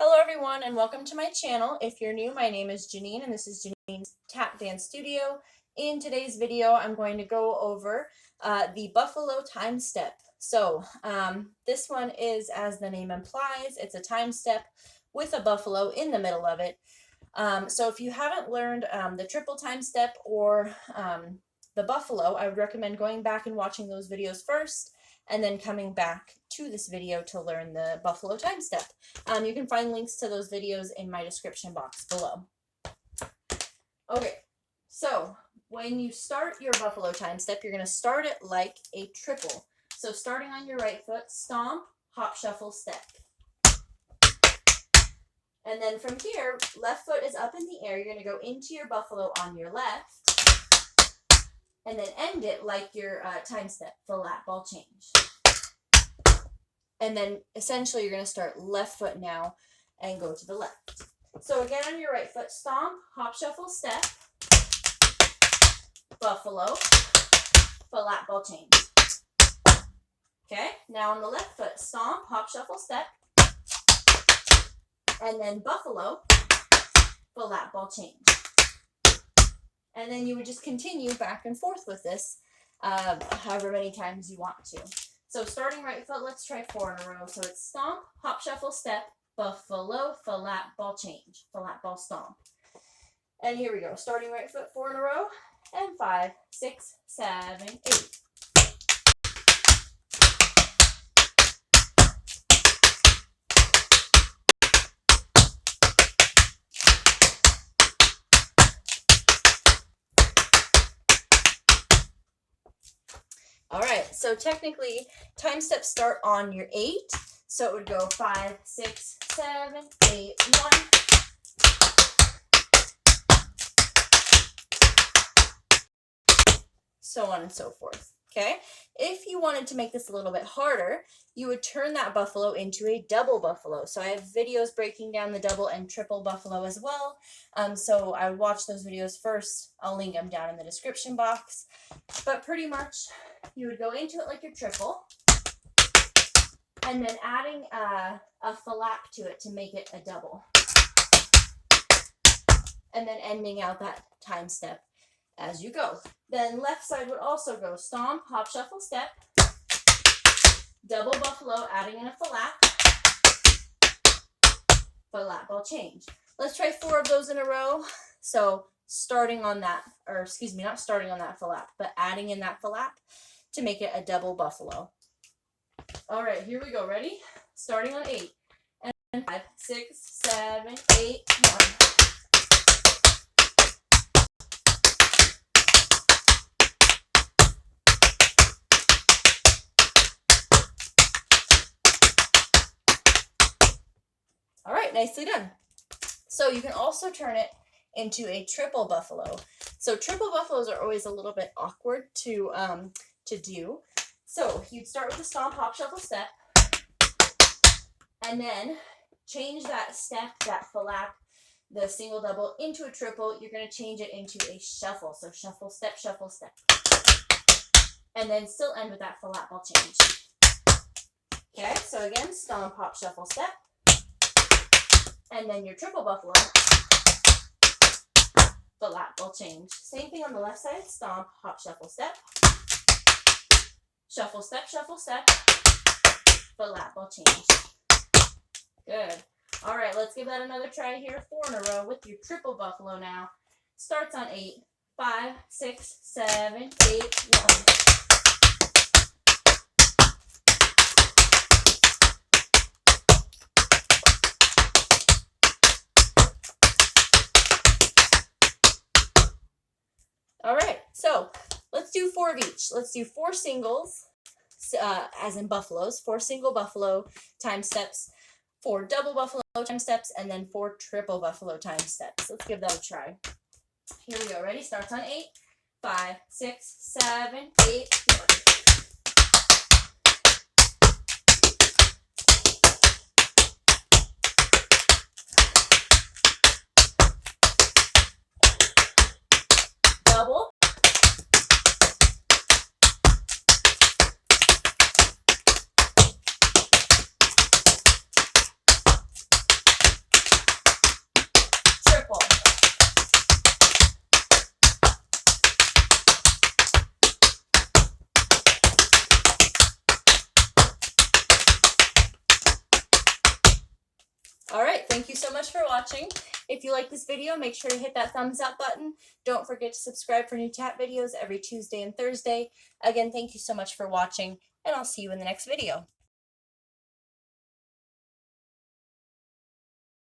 Hello everyone and welcome to my channel. If you're new, my name is Janine and this is Janine's Tap Dance Studio. In today's video, I'm going to go over the Buffalo time step. So this one is, as the name implies, it's a time step with a buffalo in the middle of it. So if you haven't learned the triple time step or the buffalo, I would recommend going back and watching those videos first and then coming back to this video to learn the buffalo time step. You can find links to those videos in my description box below. Okay, so when you start your buffalo time step, you're going to start it like a triple. So starting on your right foot, stomp, hop, shuffle, step. And then from here, left foot is up in the air. You're going to go into your buffalo on your left and then end it like your time step, the lap ball change. And then essentially you're going to start left foot now and go to the left. So again on your right foot, stomp, hop, shuffle, step, buffalo, foot lap ball change. Okay, now on the left foot, stomp, hop, shuffle, step, and then buffalo, foot lap ball change. And then you would just continue back and forth with this however many times you want to. So starting right foot, let's try 4 in a row. So it's stomp, hop, shuffle, step, buffalo, foot lap ball change, foot lap ball stomp. And here we go. Starting right foot, 4 in a row, and 5, 6, 7, 8. All right, so technically time steps start on your 8. So it would go 5, 6, 7, 8, 1. So on and so forth. Okay, if you wanted to make this a little bit harder, you would turn that buffalo into a double buffalo. So I have videos breaking down the double and triple buffalo as well. So I would watch those videos first. I'll link them down in the description box. But pretty much you would go into it like your triple and then adding a flap to it to make it a double. And then ending out that time step as you go. Then left side would also go stomp, hop, shuffle, step, double buffalo, adding in a flap, foot lap ball change. Let's try 4 of those in a row. So starting on that, or excuse me, not starting on that flap, but adding in that flap to make it a double buffalo. All right, here we go. Ready? Starting on 8. And 5, 6, 7, 8, 1. All right, nicely done. So you can also turn it into a triple buffalo. So triple buffaloes are always a little bit awkward to do. So you'd start with the stomp, hop, shuffle, step, and then change that step, that flap, the single, double into a triple. You're going to change it into a shuffle. So shuffle, step, and then still end with that flap ball change. Okay, so again, stomp, hop, shuffle, step, and then your triple buffalo, the lap ball change. Same thing on the left side, stomp, hop, shuffle, step, shuffle, step, the lap ball change. Good. All right, let's give that another try here. 4 in a row with your triple buffalo now. Starts on 8, 5, 6, 7, 8, 1. All right, so let's do 4 of each. Let's do 4 singles, as in buffaloes, 4 single buffalo time steps, 4 double buffalo time steps, and then 4 triple buffalo time steps. Let's give that a try. Here we go. Ready? Starts on 8, 5, 6, 7, 8, 1. Double. thank you so much for watching. If you like this video, make sure to hit that thumbs up button. Don't forget to subscribe for new tap videos every Tuesday and Thursday. Again, thank you so much for watching, and I'll see you in the next video.